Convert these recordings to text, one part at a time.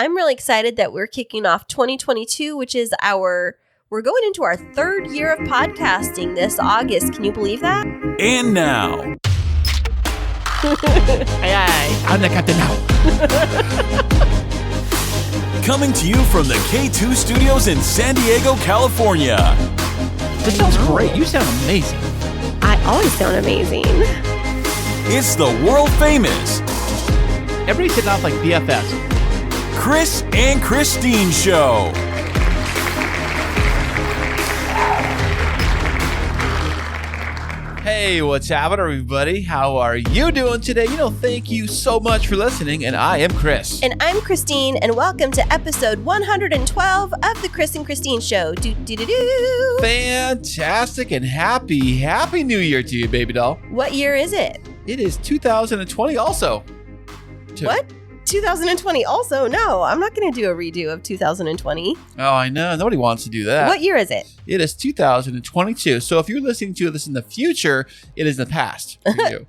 I'm really excited that we're kicking off 2022, which is we're going into our third year of podcasting this August. Can you believe that? And now. Aye, aye. I'm the captain now. Coming to you from the K2 Studios in San Diego, California. This sounds great. You sound amazing. I always sound amazing. It's the world famous Everybody's hitting off like BFFs. Chris and Christine Show. Hey, what's happening, everybody? How are you doing today? Thank you so much for listening, and I am Chris. And I'm Christine, and welcome to episode 112 of the Chris and Christine Show. Do-do-do-do. Fantastic and happy New Year to you, baby doll. What year is it? It is 2020 also. What? 2020 also? No, I'm not going to do a redo of 2020. Oh, I know. Nobody wants to do that. What year is it? It is 2022. So if you're listening to this in the future, it is the past for you.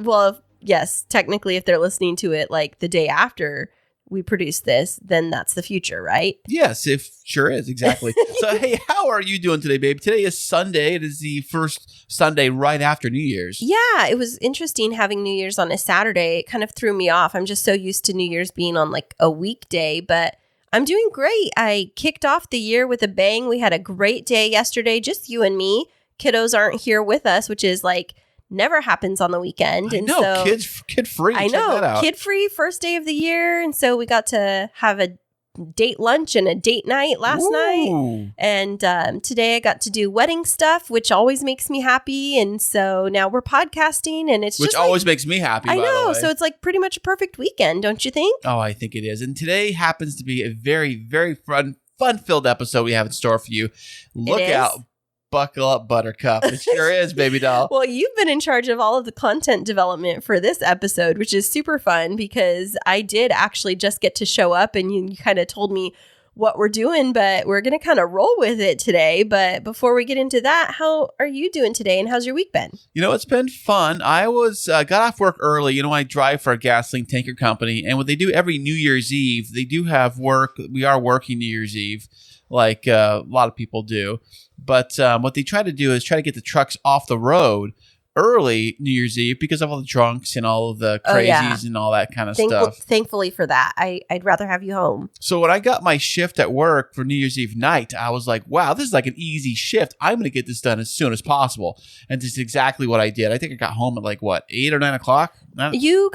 Well, yes, technically, if they're listening to it like the day after we produce this, then that's the future, right? Yes, it sure is. Exactly. So, hey, how are you doing today, babe? Today is Sunday. It is the first Sunday right after New Year's. Yeah, it was interesting having New Year's on a Saturday. It kind of threw me off. I'm just so used to New Year's being on like a weekday, but I'm doing great. I kicked off the year with a bang. We had a great day yesterday, just you and me. Kiddos aren't here with us, which is like never happens on the weekend. And so kid free. I know, kid free, first day of the year. And so we got to have a date lunch and a date night last night. And today I got to do wedding stuff, which always makes me happy. And so now we're podcasting, and it's which always makes me happy. I know. By the way. So it's like pretty much a perfect weekend, don't you think? Oh, I think it is. And today happens to be a very, very fun-filled episode we have in store for you. Look out. Buckle up, Buttercup. It sure is, baby doll. Well, you've been in charge of all of the content development for this episode, which is super fun because I did actually just get to show up and you kind of told me what we're doing, but we're going to kind of roll with it today. But before we get into that, how are you doing today and how's your week been? It's been fun. I got off work early. I drive for a gasoline tanker company, and what they do every New Year's Eve, they do have work. We are working New Year's Eve like a lot of people do. But what they try to do is try to get the trucks off the road early New Year's Eve because of all the drunks and all of the crazies and all that kind of stuff. Thankfully for that. I'd rather have you home. So when I got my shift at work for New Year's Eve night, I was like, wow, this is like an easy shift. I'm going to get this done as soon as possible. And this is exactly what I did. I think I got home at 8 or 9 o'clock. You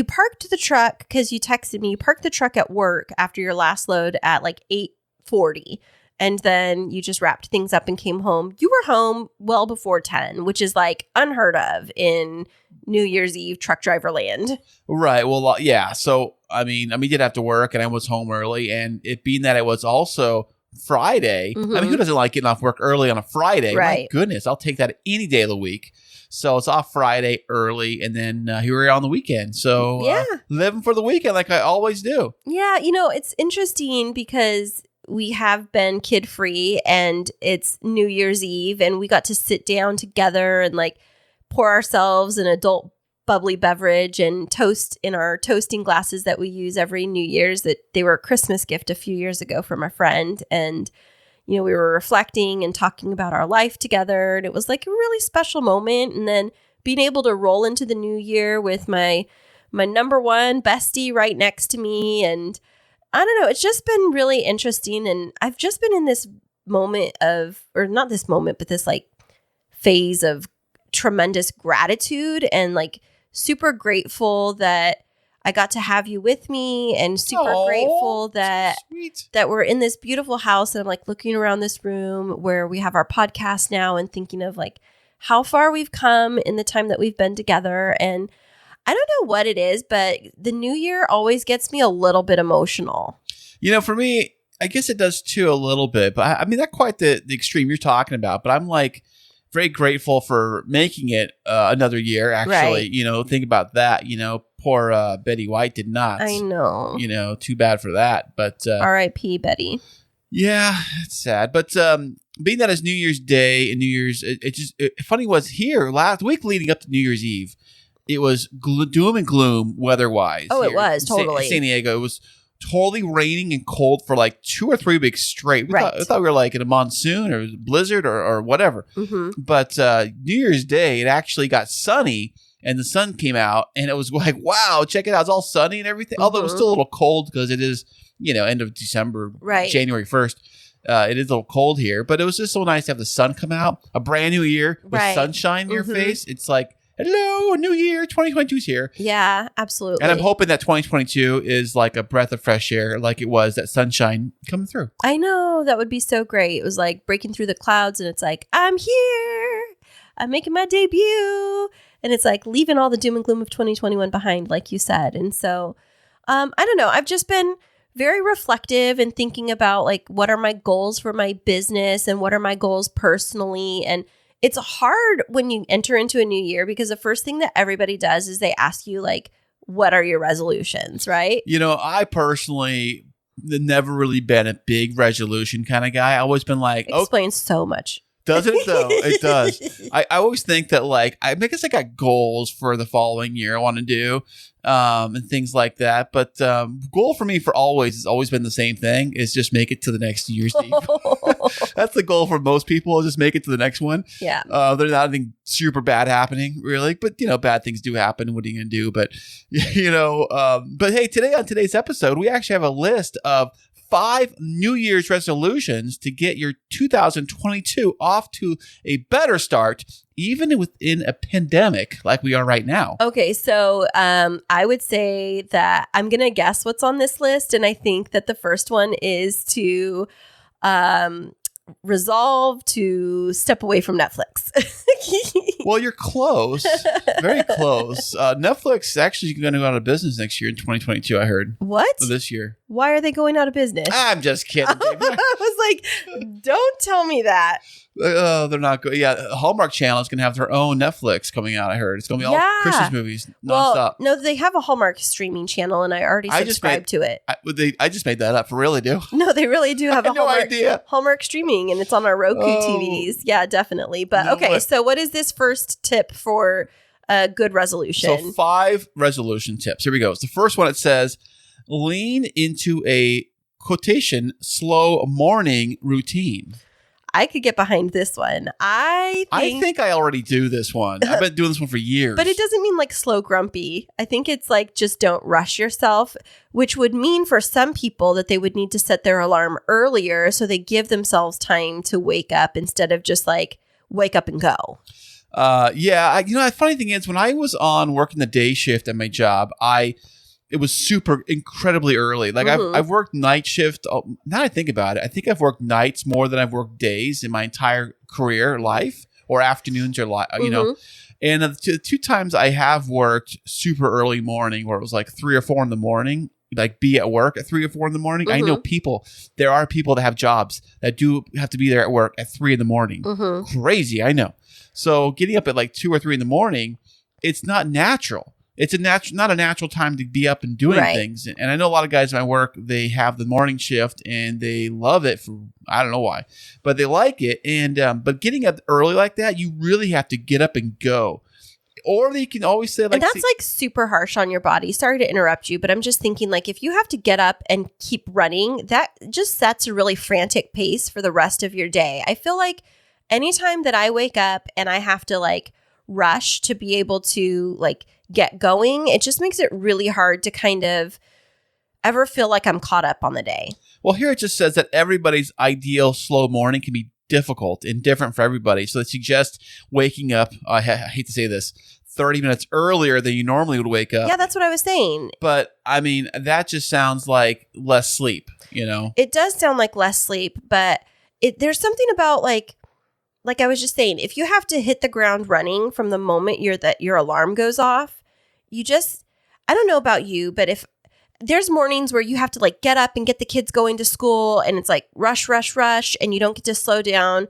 parked the truck because you texted me. You parked the truck at work after your last load at 8:40. And then you just wrapped things up and came home. You were home well before 10, which is unheard of in New Year's Eve truck driver land. Right. Well, yeah. So, I did have to work and I was home early. And it being that it was also Friday. Mm-hmm. Who doesn't like getting off work early on a Friday? Right. My goodness. I'll take that any day of the week. So it's off Friday early. And then here we are on the weekend. So living for the weekend like I always do. Yeah. It's interesting because we have been kid-free and it's New Year's Eve and we got to sit down together and pour ourselves an adult bubbly beverage and toast in our toasting glasses that we use every New Year's. That they were a Christmas gift a few years ago from a friend. And, we were reflecting and talking about our life together. And it was a really special moment. And then being able to roll into the new year with my number one bestie right next to me. And I don't know. It's just been really interesting. And I've just been in this moment or not this moment, but this phase of tremendous gratitude and super grateful that I got to have you with me and super grateful that we're in this beautiful house. And I'm looking around this room where we have our podcast now and thinking of how far we've come in the time that we've been together. And I don't know what it is, but the new year always gets me a little bit emotional. For me, I guess it does too a little bit, but not quite the extreme you're talking about, but I'm very grateful for making it another year, actually. Right. Think about that. Poor Betty White did not. I know. Too bad for that. But R.I.P. Betty. Yeah, it's sad. But being that it's New Year's Day and New Year's, funny was here last week leading up to New Year's Eve, it was doom and gloom weather-wise. Oh, it was, totally. San Diego, it was totally raining and cold for like 2 or 3 weeks straight. We thought we were like in a monsoon or blizzard or whatever. But New Year's Day, it actually got sunny and the sun came out and it was like, wow, check it out. It's all sunny and everything. Although it was still a little cold because it is, end of December, January 1st. It is a little cold here, but it was just so nice to have the sun come out. A brand new year with sunshine in your face. It's like, hello, new year, 2022's here. Yeah, absolutely. And I'm hoping that 2022 is like a breath of fresh air, like it was, that sunshine coming through. I know, that would be so great. It was like breaking through the clouds and it's like, I'm here. I'm making my debut. And it's like leaving all the doom and gloom of 2021 behind, like you said. And so, I don't know. I've just been very reflective and thinking about like, what are my goals for my business and what are my goals personally? And it's hard when you enter into a new year because the first thing that everybody does is they ask you like, what are your resolutions, right? I personally never really been a big resolution kind of guy. I always been like, explains so much. Doesn't it though? It does. I always think that like, I guess I got goals for the following year I want to do and things like that. But goal for me for always has always been the same thing, is just make it to the next New Year's Eve. That's the goal for most people, is just make it to the next one. Yeah. There's not anything super bad happening really, but bad things do happen. What are you going to do? But, but hey, today on today's episode, we actually have a list of 5 New Year's resolutions to get your 2022 off to a better start, even within a pandemic like we are right now. Okay, so I would say that I'm going to guess what's on this list. And I think that the first one is to resolve to step away from Netflix. Well, you're close. Very close. Netflix is actually going to go out of business next year in 2022, I heard. What? This year. Why are they going out of business? I'm just kidding. I was like, don't tell me that. They're not good. Yeah, Hallmark Channel is going to have their own Netflix coming out, I heard. It's going to be all Christmas movies nonstop. Well, no, they have a Hallmark streaming channel, and I already subscribed to it. I just made that up. For real, they do? No, they really do have a idea. Hallmark streaming, and it's on our Roku TVs. Yeah, definitely. But so what is this first tip for a good resolution? So 5 resolution tips. Here we go. So the first one, it says, lean into a quotation slow morning routine. I could get behind this one. I think I already do this one. I've been doing this one for years. But it doesn't mean like slow grumpy. I think it's like just don't rush yourself, which would mean for some people that they would need to set their alarm earlier so they give themselves time to wake up instead of just like wake up and go. The funny thing is, when I was on working the day shift at my job, it was super incredibly early. Like I've worked night shift. Now I think about it, I think I've worked nights more than I've worked days in my entire career life, or afternoons, or And the 2 times I have worked super early morning, where it was like 3 or 4 in the morning, like be at work at 3 or 4 in the morning. I know there are people that have jobs that do have to be there at work at 3 in the morning. Crazy, I know. So getting up at like 2 or 3 in the morning, it's not natural. It's not a natural time to be up and doing things. And I know a lot of guys in my work, they have the morning shift and they love it for, I don't know why, but they like it. And, but getting up early like that, you really have to get up and go. Or they can always say like, and that's like super harsh on your body. Sorry to interrupt you, but I'm just thinking like, if you have to get up and keep running, that just sets a really frantic pace for the rest of your day. I feel like anytime that I wake up and I have to like rush to be able to like get going, it just makes it really hard to kind of ever feel like I'm caught up on the day. Well, here it just says that everybody's ideal slow morning can be difficult and different for everybody. So it suggests waking up, I hate to say this, 30 minutes earlier than you normally would wake up. Yeah, that's what I was saying. But I mean, that just sounds like less sleep, It does sound like less sleep, but there's something about like I was just saying, if you have to hit the ground running from the moment your alarm goes off, I don't know about you, but if there's mornings where you have to like get up and get the kids going to school and it's like rush, rush, rush, and you don't get to slow down,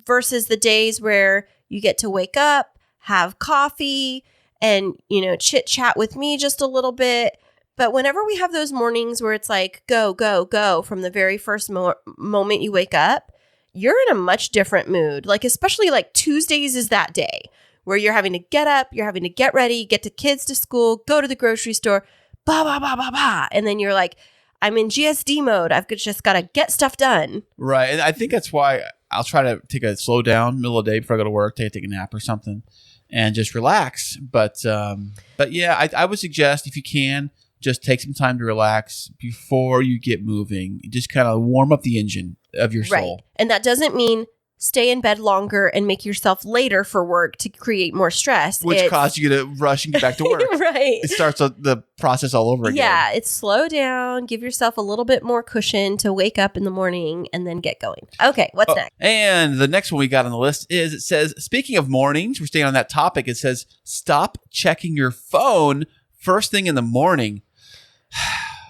versus the days where you get to wake up, have coffee, and, chit chat with me just a little bit. But whenever we have those mornings where it's like, go, go, go from the very first moment you wake up, you're in a much different mood. Like, especially like Tuesdays is that day where you're having to get up, you're having to get ready, get the kids to school, go to the grocery store, bah, bah, bah, bah, bah. And then you're like, I'm in GSD mode. I've just got to get stuff done. Right. And I think that's why I'll try to take a slow down middle of the day before I go to work, take a nap or something and just relax. But yeah, I would suggest if you can, just take some time to relax before you get moving. Just kind of warm up the engine of your soul. Right. And that doesn't mean stay in bed longer and make yourself later for work to create more stress. Which causes you to rush and get back to work. Right. It starts the process all over again. Yeah, it's slow down. Give yourself a little bit more cushion to wake up in the morning and then get going. Okay, what's next? And the next one we got on the list is, it says, speaking of mornings, we're staying on that topic. It says, stop checking your phone first thing in the morning.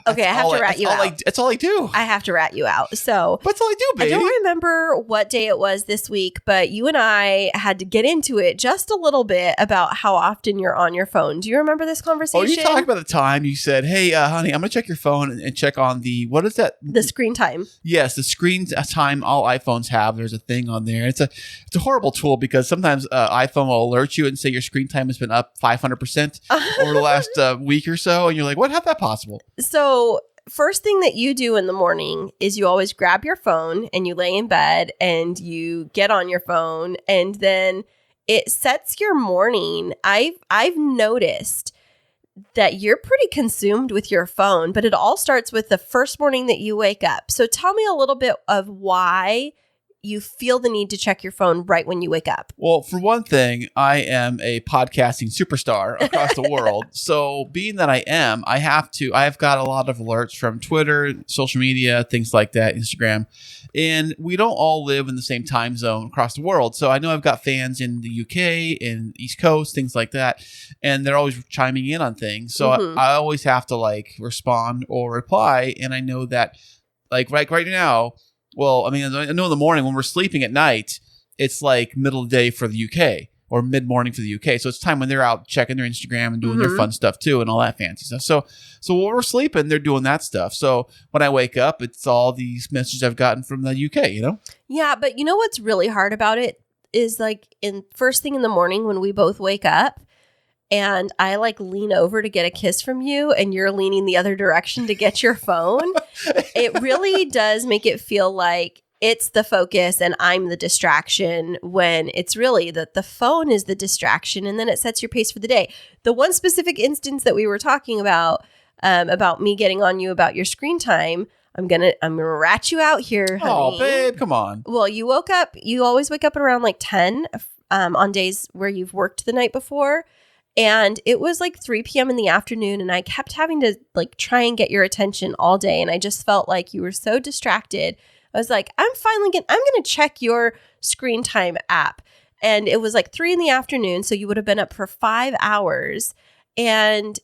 Okay, I have to rat you out. That's all I do. I have to rat you out. So That's all I do, baby. I don't remember what day it was this week, but you and I had to get into it just a little bit about how often you're on your phone. Do you remember this conversation? Oh, you talked about the time you said, hey, honey, I'm going to check your phone and check on what is that? The screen time. Yes, the screen time all iPhones have. There's a thing on there. It's a horrible tool because sometimes iPhone will alert you and say your screen time has been up 500% over the last week or so. And you're like, how's that possible? So first thing that you do in the morning is you always grab your phone and you lay in bed and you get on your phone and then it sets your morning. I've noticed that you're pretty consumed with your phone, but it all starts with the first morning that you wake up. So tell me a little bit of why you feel the need to check your phone right when you wake up. Well, for one thing, I am a podcasting superstar across the world. So being that I've got a lot of alerts from Twitter, social media, things like that, Instagram. And we don't all live in the same time zone across the world. So I know I've got fans in the UK and East Coast, things like that. And they're always chiming in on things. So I always have to respond or reply. And I know that right now, well, I mean, I know in the morning when we're sleeping at night, it's like middle of the day for the UK or mid-morning for the UK. So it's time when they're out checking their Instagram and doing their fun stuff too and all that fancy stuff. So when we're sleeping, they're doing that stuff. So when I wake up, it's all these messages I've gotten from the UK, you know? Yeah, but you know what's really hard about it is in first thing in the morning when we both wake up, and I lean over to get a kiss from you and you're leaning the other direction to get your phone. It really does make it feel like it's the focus and I'm the distraction when it's really that the phone is the distraction and then it sets your pace for the day. The one specific instance that we were talking about me getting on you about your screen time, I'm gonna rat you out here, honey. Oh, babe, come on. Well, you always wake up at around 10 on days where you've worked the night before. And it was 3 p.m. in the afternoon and I kept having to try and get your attention all day. And I just felt like you were so distracted. I was like, I'm going to check your screen time app. And it was 3 in the afternoon. So you would have been up for 5 hours. And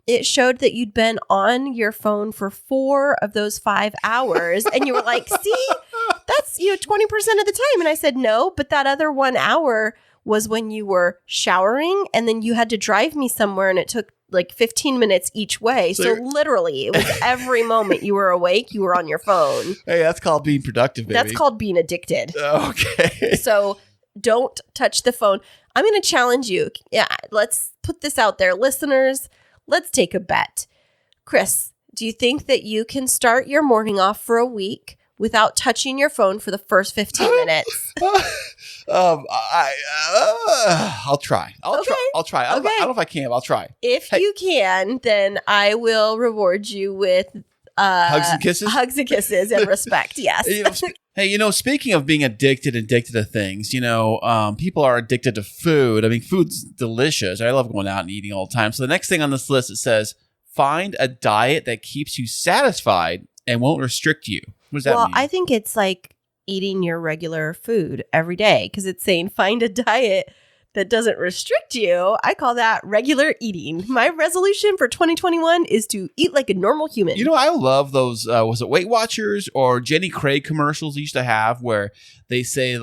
it showed that you'd been on your phone for 4 of those 5 hours. And you were like, see, that's 20% of the time. And I said, no, but that other 1 hour was when you were showering and then you had to drive me somewhere and it took 15 minutes each way. So literally it was every moment you were awake, you were on your phone. Hey, that's called being productive, baby. That's called being addicted. Okay. So don't touch the phone. I'm going to challenge you. Yeah, let's put this out there. Listeners, let's take a bet. Chris, do you think that you can start your morning off for a week without touching your phone for the first 15 minutes? I'll try. I'll try. I don't know if I can, but I'll try. If you can, then I will reward you with hugs and kisses. Hugs and kisses and respect. Yes. Speaking of being addicted to things, people are addicted to food. I mean, food's delicious. I love going out and eating all the time. So the next thing on this list, it says, find a diet that keeps you satisfied and won't restrict you. What does that mean? Well, I think it's eating your regular food every day because it's saying find a diet that doesn't restrict you. I call that regular eating. My resolution for 2021 is to eat like a normal human. I love those, was it Weight Watchers or Jenny Craig commercials they used to have where they say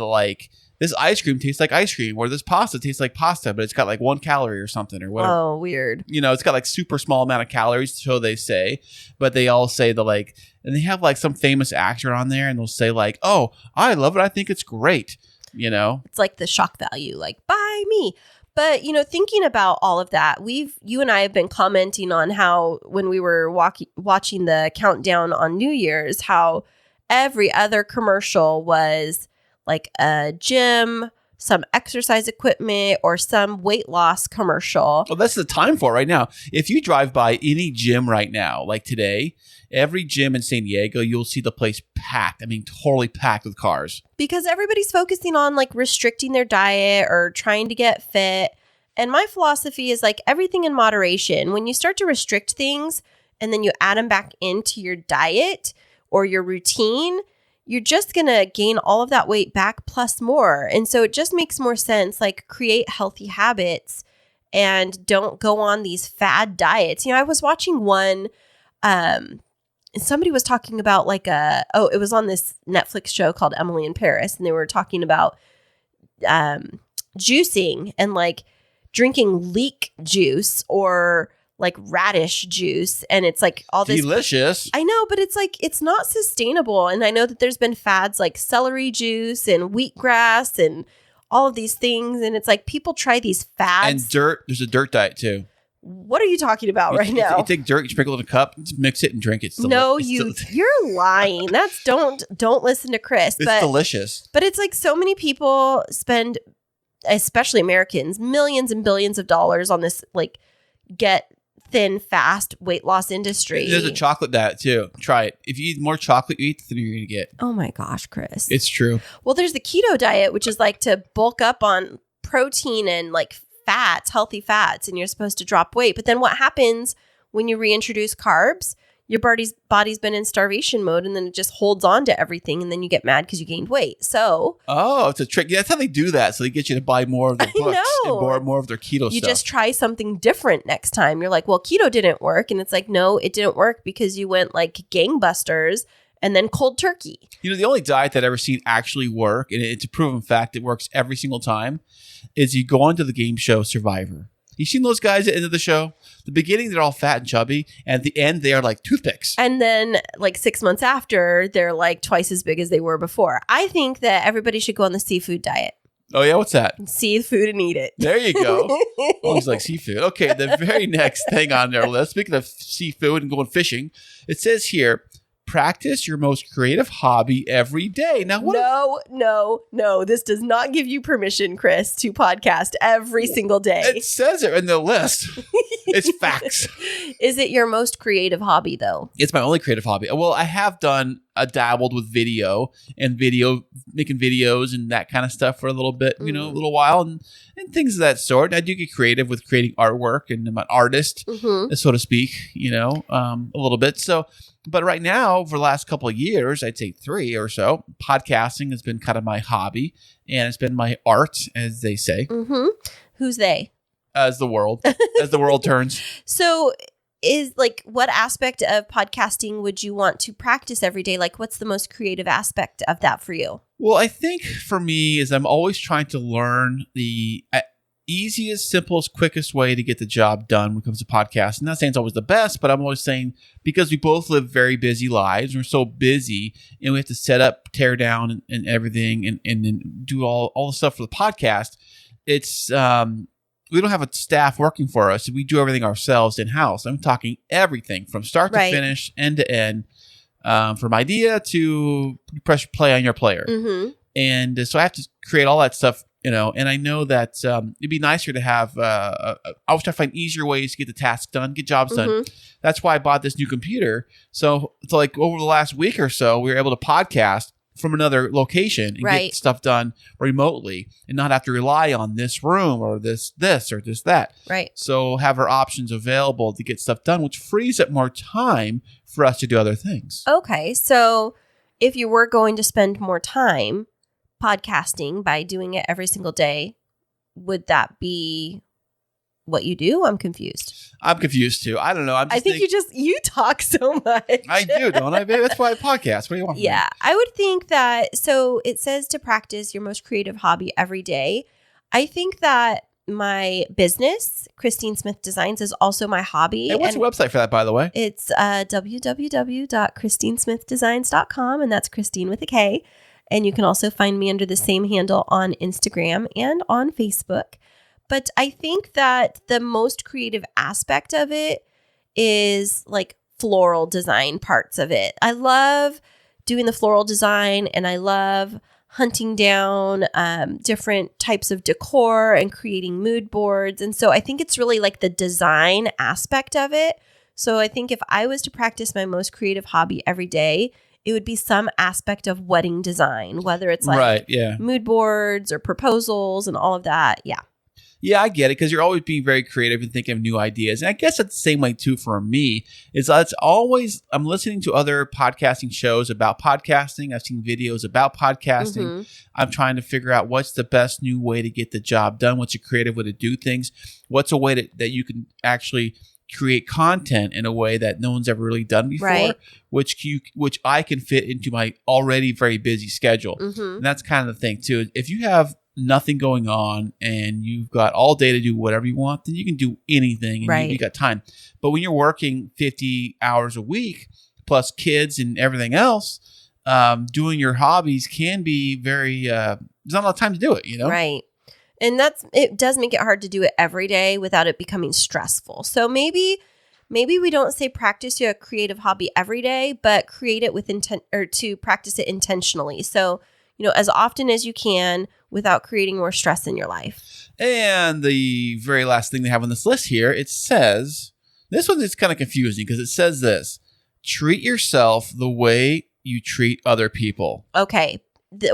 this ice cream tastes like ice cream or this pasta tastes like pasta, but it's got 1 calorie or something or whatever. Oh, weird. It's got super small amount of calories, so they say, but they all say and they have some famous actor on there and they'll say oh, I love it. I think it's great. It's the shock value, buy me. But, thinking about all of that, you and I have been commenting on how when we were watching the countdown on New Year's, how every other commercial was like a gym, some exercise equipment, or some weight loss commercial. Well, that's the time for it right now. If you drive by any gym right now, like today, every gym in San Diego, you'll see the place packed. I mean, totally packed with cars. Because everybody's focusing on like restricting their diet or trying to get fit. And my philosophy is like everything in moderation. When you start to restrict things and then you add them back into your diet or your routine, you're just going to gain all of that weight back plus more. And so it just makes more sense, like create healthy habits and don't go on these fad diets. I was watching one, somebody was talking about like it was on this Netflix show called Emily in Paris. And they were talking about juicing and like drinking leek juice or like radish juice, and it's like all this delicious. I know, but it's like it's not sustainable. And I know that there's been fads like celery juice and wheatgrass and all of these things, and it's like people try these fads. And dirt. There's a dirt diet too. What are you talking about right now? You take dirt, you sprinkle it in a cup, just mix it and drink it. You're lying. That's don't listen to Chris. It's delicious. But it's like so many people spend, especially Americans, millions and billions of dollars on this like get thin, fast weight loss industry. There's a chocolate diet too. Try it. If you eat more chocolate you eat, the thinner you're going to get. Oh my gosh, Chris. It's true. Well, there's the keto diet, which is like to bulk up on protein and like fats, healthy fats, and you're supposed to drop weight. But then what happens when you reintroduce carbs? Your body's been in starvation mode, and then it just holds on to everything, and then you get mad because you gained weight. So, it's a trick. Yeah, that's how they do that. So they get you to buy more of their books and more of their keto stuff. You just try something different next time. You're like, well, keto didn't work, and it's like, no, it didn't work because you went like gangbusters and then cold turkey. The only diet that I've ever seen actually work, and it's a proven fact, it works every single time, is you go onto the game show Survivor. You seen those guys at the end of the show? The beginning, they're all fat and chubby. And at the end, they are like toothpicks. And then like 6 months after, they're like twice as big as they were before. I think that everybody should go on the seafood diet. Oh, yeah? What's that? See food and eat it. There you go. Always like seafood. Okay, the very next thing on their list, speaking of seafood and going fishing, it says here, practice your most creative hobby every day. Now, No. This does not give you permission, Chris, to podcast every single day. It says it in the list. It's facts. Is it your most creative hobby, though? It's my only creative hobby. Well, I have dabbled with video and making videos and that kind of stuff for a little bit, a little while and things of that sort. I do get creative with creating artwork, and I'm an artist, so to speak, a little bit. So, but right now, for the last couple of years, I'd say 3 or so, podcasting has been kind of my hobby, and it's been my art, as they say. Mm-hmm. Who's they? As the world turns. So is like, what aspect of podcasting would you want to practice every day? Like, what's the most creative aspect of that for you? Well, I think for me is I'm always trying to learn the easiest, simplest, quickest way to get the job done when it comes to podcasts. I'm not saying it's always the best, but I'm always saying because we both live very busy lives, we're so busy, and we have to set up, tear down, and everything, and then do all the stuff for the podcast. It's we don't have a staff working for us. We do everything ourselves in-house. I'm talking everything from start to finish, end to end, from idea to press play on your player. Mm-hmm. And so I have to create all that stuff, and I know that it'd be nicer to have, I was trying to find easier ways to get the task done, get jobs done. That's why I bought this new computer. So it's like over the last week or so, we were able to podcast from another location and get stuff done remotely and not have to rely on this room or this or this, that. Right. So have our options available to get stuff done, which frees up more time for us to do other things. Okay. So if you were going to spend more time podcasting by doing it every single day, would that be what you do? I'm confused. I'm confused too. I don't know. I think you talk so much. I do, don't I, babe? That's why I podcast. What do you want from me? Yeah. I would think that, so it says to practice your most creative hobby every day. I think that my business, Christine Smith Designs, is also my hobby. Hey, what's the website for that, by the way? It's www.christinesmithdesigns.com, and that's Christine with a K. And you can also find me under the same handle on Instagram and on Facebook. But I think that the most creative aspect of it is like floral design parts of it. I love doing the floral design, and I love hunting down different types of decor and creating mood boards. And so I think it's really like the design aspect of it. So I think if I was to practice my most creative hobby every day, it would be some aspect of wedding design, whether it's like mood boards or proposals and all of that. Yeah. Yeah, I get it, because you're always being very creative and thinking of new ideas. And I guess that's the same way too for me. I'm listening to other podcasting shows about podcasting. I've seen videos about podcasting. Mm-hmm. I'm trying to figure out what's the best new way to get the job done. What's a creative way to do things? What's a way that you can actually create content in a way that no one's ever really done before, right, which I can fit into my already very busy schedule. Mm-hmm. And that's kind of the thing too. If you have nothing going on and you've got all day to do whatever you want, then you can do anything, and right, you got time. But when you're working 50 hours a week plus kids and everything else, doing your hobbies can be very there's not a lot of time to do it, you know? Right. And it does make it hard to do it every day without it becoming stressful. So maybe we don't say practice your creative hobby every day, but create it with intent, or to practice it intentionally. So, as often as you can without creating more stress in your life. And the very last thing they have on this list here, it says, this one is kind of confusing because it says this: treat yourself the way you treat other people. Okay.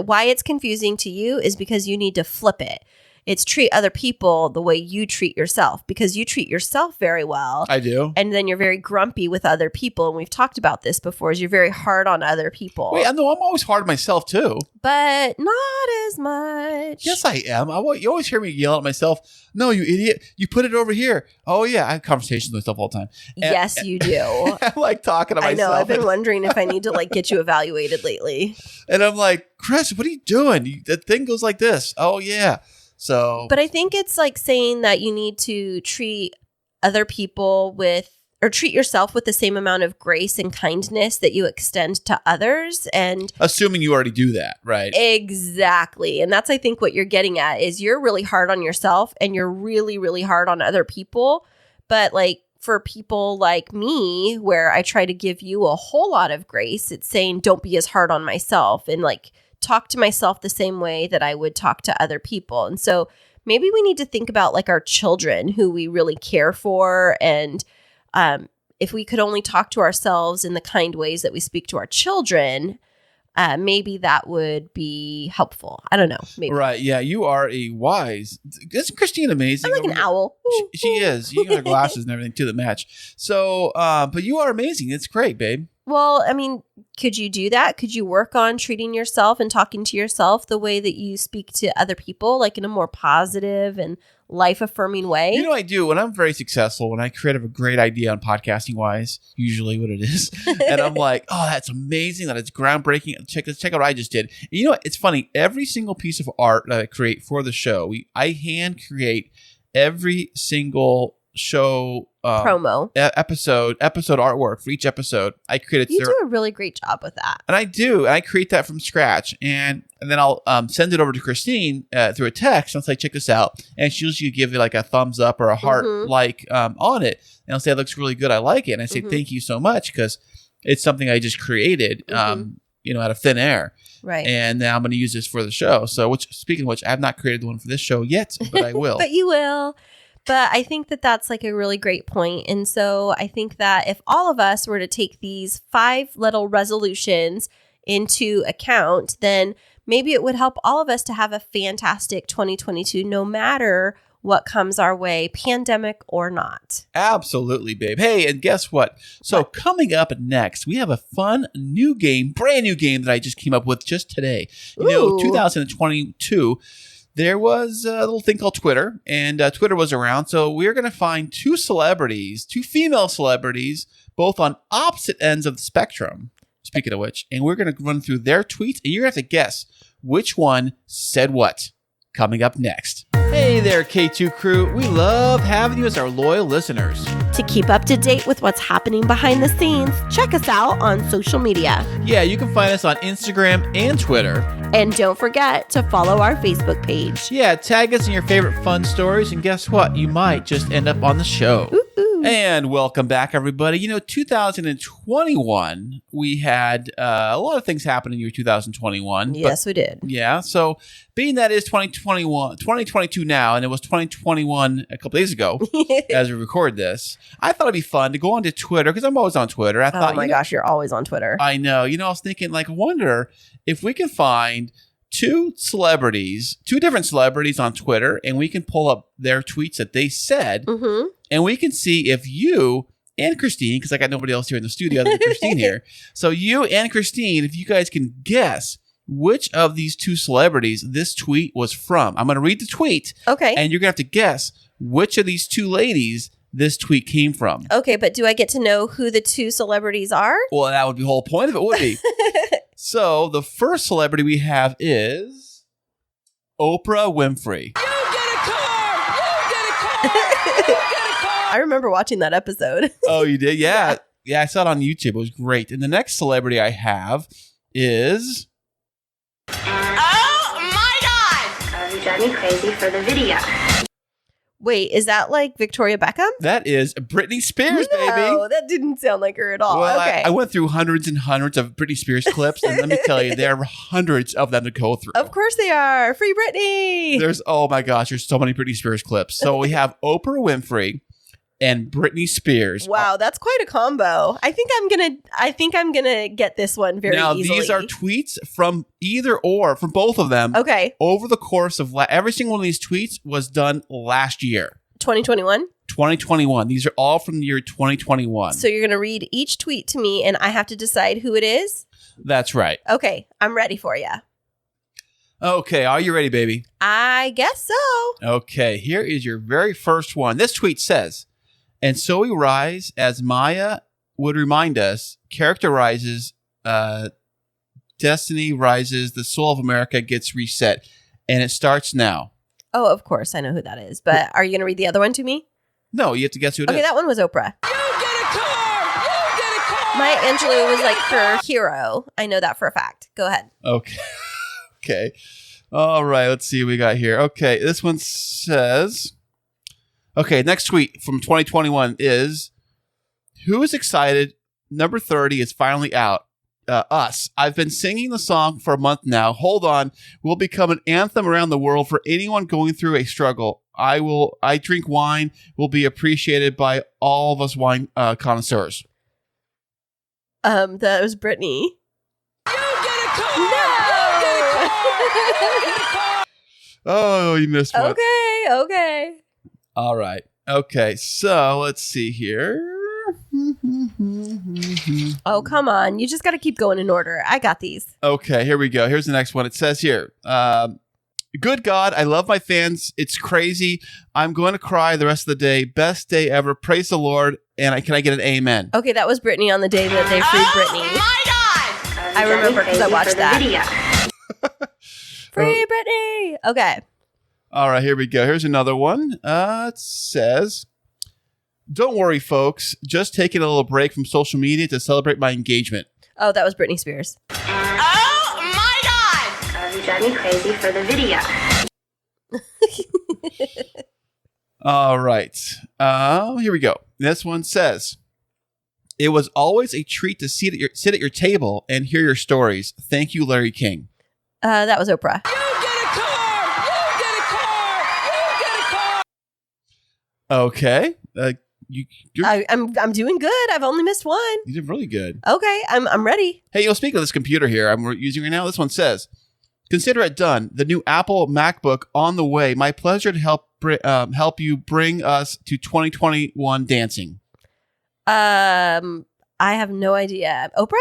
Why it's confusing to you is because you need to flip it. It's treat other people the way you treat yourself, because you treat yourself very well. I do. And then you're very grumpy with other people. And we've talked about this before, is you're very hard on other people. Wait, I know I'm always hard on myself too. But not as much. Yes, I am. You always hear me yell at myself. No, you idiot. You put it over here. Oh, yeah. I have conversations with myself all the time. Yes, you do. I'm like talking to myself. I know. I've been wondering if I need to get you evaluated lately. And I'm like, Chris, what are you doing? That thing goes like this. Oh, yeah. So, but I think it's like saying that you need to treat other people or treat yourself with the same amount of grace and kindness that you extend to others. And assuming you already do that, right? Exactly. And that's, I think, what you're getting at is you're really hard on yourself and you're really, really hard on other people. But for people like me, where I try to give you a whole lot of grace, it's saying don't be as hard on myself and talk to myself the same way that I would talk to other people. And so maybe we need to think about our children who we really care for. And if we could only talk to ourselves in the kind ways that we speak to our children, maybe that would be helpful. I don't know. Maybe. Right. Yeah. You are a wise. Isn't Christine amazing? I'm like an owl. She is. You got her glasses and everything to the match. So, but you are amazing. It's great, babe. Well, I mean, could you do that? Could you work on treating yourself and talking to yourself the way that you speak to other people, in a more positive and life-affirming way? I do. When I'm very successful, when I create a great idea on podcasting wise, usually what it is, and I'm like, oh, that's amazing, that it's groundbreaking. Check out what I just did. And it's funny. Every single piece of art that I create for the show, I hand create every single show promo episode artwork for each episode. I created. You do a really great job with that, and I do. I create that from scratch, and then I'll send it over to Christine through a text. And I'll say, "Check this out," and she'll usually give it a thumbs up or a heart on it, and I'll say, "It looks really good. I like it." And I say, "Thank you so much," because it's something I just created, out of thin air. Right. And now I'm going to use this for the show. So, speaking of which, I have not created the one for this show yet, but I will. But you will. But I think that that's a really great point. And so I think that if all of us were to take these 5 little resolutions into account, then maybe it would help all of us to have a fantastic 2022, no matter what comes our way, pandemic or not. Absolutely, babe. Hey, and guess what? So coming up next, we have a fun new game, brand new game that I just came up with just today. 2022. There was a little thing called Twitter, and Twitter was around. So we're going to find 2 female celebrities, both on opposite ends of the spectrum, speaking of which, and we're going to run through their tweets, and you're going to have to guess which one said what. Coming up next. Hey there, K2 crew. We love having you as our loyal listeners. To keep up to date with what's happening behind the scenes, check us out on social media. Yeah, you can find us on Instagram and Twitter. And don't forget to follow our Facebook page. Yeah, tag us in your favorite fun stories, and guess what? You might just end up on the show. Ooh. And welcome back, everybody. 2021, we had a lot of things happen in year 2021. Yes, we did. Yeah, so being that is 2022 now, and it was 2021 a couple days ago as we record this, I thought it'd be fun to go onto Twitter, because I'm always on Twitter. I thought, oh my gosh, you're always on Twitter. I know. I was thinking, I wonder if we can find two different celebrities on Twitter, and we can pull up their tweets that they said, and we can see if you and Christine, because I got nobody else here in the studio other than Christine here. So you and Christine, if you guys can guess which of these two celebrities this tweet was from. I'm going to read the tweet. Okay. And you're going to have to guess which of these two ladies this tweet came from. Okay, but do I get to know who the two celebrities are? Well, that would be the whole point of it, would be. So the first celebrity we have is Oprah Winfrey. You get a car! You get a car! You get a car! I remember watching that episode. Oh, you did? Yeah. Yeah, I saw it on YouTube. It was great. And the next celebrity I have is... Oh my God! You drive me crazy for the video. Wait, is that like Victoria Beckham? That is Britney Spears, baby. No, that didn't sound like her at all. Well, Okay. I went through hundreds and hundreds of Britney Spears clips, and let me tell you, there are hundreds of them to go through. Of course they are. Free Britney. Oh my gosh, there's so many Britney Spears clips. So we have Oprah Winfrey and Britney Spears. Wow, that's quite a combo. I think I'm gonna get this one very easily. Now, these are tweets from from both of them. Okay. Over the course of every single one of these tweets was done last year. 2021? 2021. These are all from the year 2021. So you're going to read each tweet to me and I have to decide who it is? That's right. Okay, I'm ready for you. Okay, are you ready, baby? I guess so. Okay, here is your very first one. This tweet says, "And so we rise, as Maya would remind us, characterizes destiny rises, the soul of America gets reset, and it starts now." Oh, of course, I know who that is. But are you going to read the other one to me? No, you have to guess who it is. Okay, that one was Oprah. You get a car! You get a car! Maya Angelou was like her hero. I know that for a fact. Go ahead. Okay. Okay. All right, let's see what we got here. Okay, this one says... Okay, next tweet from 2021 is, "Who is excited? Number 30 is finally out. Us. I've been singing the song for a month now. Hold on. Will become an anthem around the world for anyone going through a struggle. I drink wine. Will be appreciated by all of us wine connoisseurs." That was Britney. You get a car! No! You get a car! Oh, you missed one. Okay. All right. Okay, so let's see here. Oh, come on. You just got to keep going in order. I got these. Okay, here we go. Here's the next one. It says here, "Good God, I love my fans. It's crazy. I'm going to cry the rest of the day. Best day ever. Praise the Lord. And can I get an amen?" Okay, that was Britney on the day that they freed Britney. Oh my God! I remember because I watched that. Video. Free Britney. Okay. All right, here we go. Here's another one. It says, "Don't worry, folks. Just taking a little break from social media to celebrate my engagement." Oh, that was Britney Spears. Oh my God! You drive me crazy for the video. All right. Here we go. This one says, "It was always a treat to sit at your table and hear your stories. Thank you, Larry King." That was Oprah. You get a car! You get a car! You get a car! Okay. I'm doing good. I've only missed one. You did really good. Okay, I'm ready. Hey, speaking of this computer here I'm using right now, this one says, "Consider it done. The new Apple MacBook on the way. My pleasure to help you bring us to 2021 dancing." I have no idea. Oprah?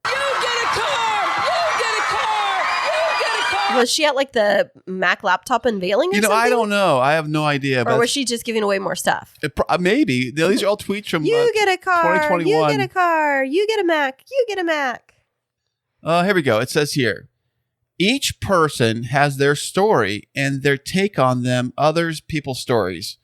You get a car! You get a car! You get a car! Was she at like the Mac laptop unveiling or something? I don't know. I have no idea. Or was she just giving away more stuff? Maybe. These are all tweets from You get a car. 2021. You get a car. You get a Mac. You get a Mac. Here we go. It says here, "Each person has their story and their take on them, people's stories.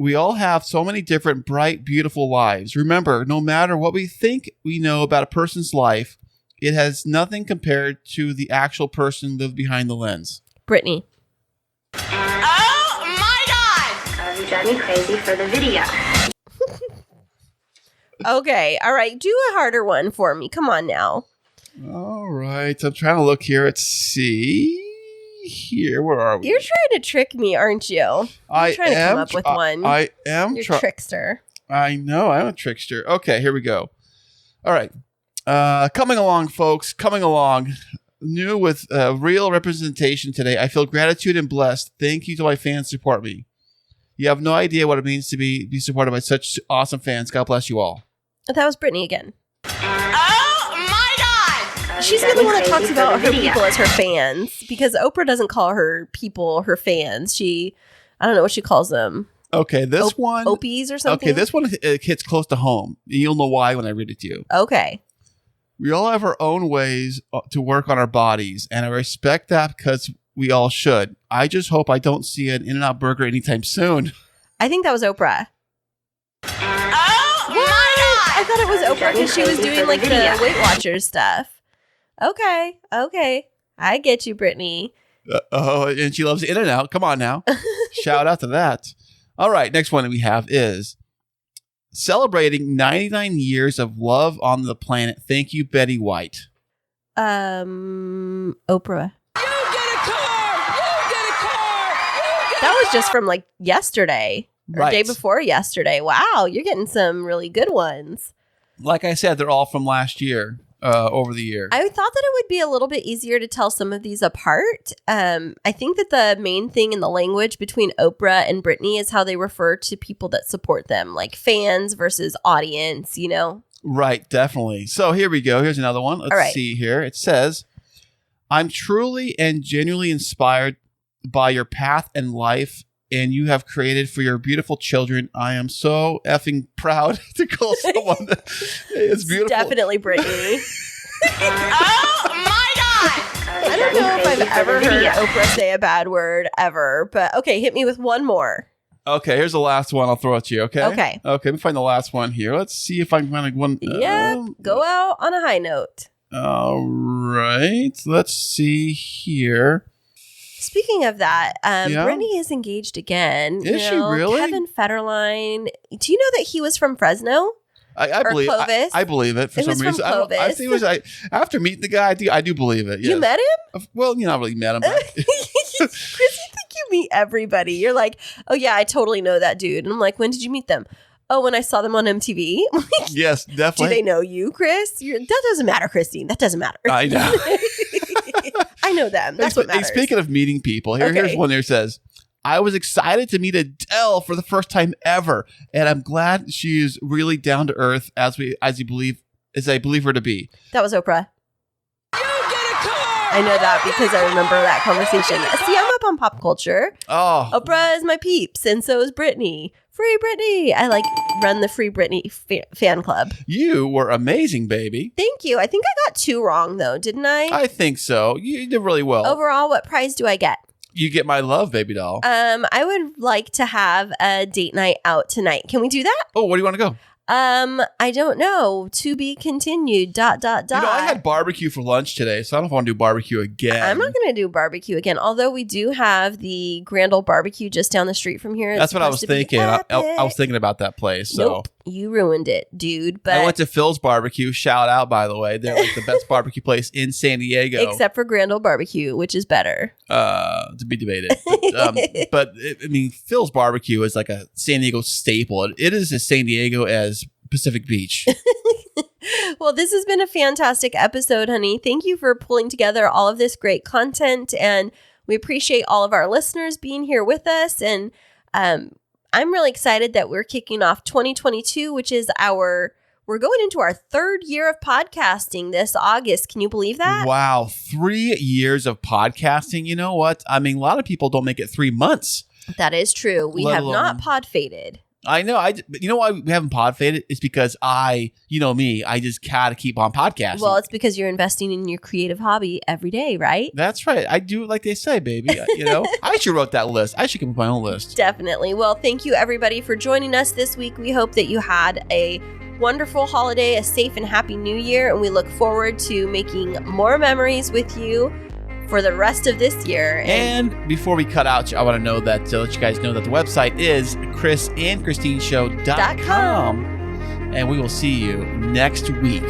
We all have so many different, bright, beautiful lives. Remember, no matter what we think we know about a person's life, it has nothing compared to the actual person lived behind the lens. Britney. Oh my God! You drive me crazy for the video. Okay. All right. Do a harder one for me. Come on now. All right. I'm trying to look here. Let's see. Here, where are we? You're trying to trick me, aren't you? You're trying to come up with one. I am. You're trickster. I know. I'm a trickster. Okay, here we go. All right. Coming along, folks. Coming along. New with real representation today. I feel gratitude and blessed. Thank you to my fans who support me. You have no idea what it means to be supported by such awesome fans. God bless you all. That was Britney again. Oh my God! She's the one that talks about her people as her fans, because Oprah doesn't call her people her fans. I don't know what she calls them. Okay, this one. Opies or something? Okay, this one hits close to home. You'll know why when I read it to you. Okay. We all have our own ways to work on our bodies, and I respect that because we all should. I just hope I don't see an In-N-Out burger anytime soon. I think that was Oprah. Oh my God! I thought it was Oprah because she was doing like the Weight Watchers stuff. Okay. I get you, Britney. And she loves In-N-Out. Come on now. Shout out to that. All right, next one we have is celebrating 99 years of love on the planet. Thank you, Betty White. Oprah. You get a car! You get a car! You get That was just from like yesterday. Or Right. day before yesterday. Wow, you're getting some really good ones. Like I said, they're all from last year, over the year. I thought that it would be a little bit easier to tell some of these apart. I think that the main thing in the language between Oprah and Britney is how they refer to people that support them, like fans versus audience, you know? Right, definitely. So here we go. Here's another one. Let's All right. see here. It says, I'm truly and genuinely inspired by your path and life and you have created for your beautiful children. I am so effing proud to call someone that it's beautiful. Definitely Britney. Oh my God! I don't know if I've ever heard Oprah say a bad word ever, but okay, hit me with one more. Okay, here's the last one. I'll throw it to you, okay? Okay. Okay, let me find the last one here. Let's see if I can find one. Yeah, go out on a high note. All right. Let's see here. Speaking of that, Yeah? Britney is engaged again. Is she really? Kevin Federline. Do you know that he was from Fresno? I Or believe Clovis. I believe it for It some was from reason. I Clovis. think it was after meeting the guy. I do believe it. Yes. You met him? Well, you not really met him. But Chris, you think you meet everybody. You're like, oh yeah, I totally know that dude. And I'm like, when did you meet them? Oh, when I saw them on MTV. yes, Do definitely. they know you, Chris? That doesn't matter, Christine. That doesn't matter. I know. I know them. That's what matters. Speaking of meeting people, here's Okay. one there that says, I was excited to meet Adele for the first time ever, and I'm glad she is really down to earth as I believe her to be. That was Oprah. You get a car! I know that because I remember that conversation. See, I'm up on pop culture. Oh, Oprah is my peeps, and so is Britney. Free Britney. I run the Free Britney fan club. you were amazing, baby. Thank you. I think I got 2 wrong, though, didn't I? I think so. You did really well. Overall, what prize do I get? You get my love, baby doll. I would like to have a date night out tonight. Can we do that? Oh, where do you want to go? I don't know. To be continued. ... You know, I had barbecue for lunch today, so I don't know if I want to do barbecue again. I'm not going to do barbecue again, although we do have the Grand Ole Barbecue just down the street from here. It's That's what I was supposed to be thinking. I epic. was thinking about that place. So Nope, you ruined it, dude. But I went to Phil's Barbecue. Shout out, by the way. They're like the best barbecue place in San Diego. except for Grand Ole Barbecue, which is better. To be debated. But I mean, Phil's Barbecue is like a San Diego staple. It is as San Diego as Pacific Beach. Well, this has been a fantastic episode, honey. Thank you for pulling together all of this great content, and we appreciate all of our listeners being here with us. And I'm really excited that we're kicking off 2022, which is we're going into our 3rd year of podcasting this August. Can you believe that? Wow. 3 years of podcasting. You know what? I mean, a lot of people don't make it 3 months. That is true. We Let have not alone- pod faded. I know. But you know why we haven't pod faded? It's because you know me, I just gotta keep on podcasting. Well, it's because you're investing in your creative hobby every day, right? That's right. I do like they say, baby. You know, I should wrote that list. I should come up with my own list. Definitely. Well, thank you everybody for joining us this week. We hope that you had a wonderful holiday, a safe and happy new year, and we look forward to making more memories with you for the rest of this year. And before we cut out, I want to know that to let you guys know that the website is chrisandchristineshow.com. And we will see you next week.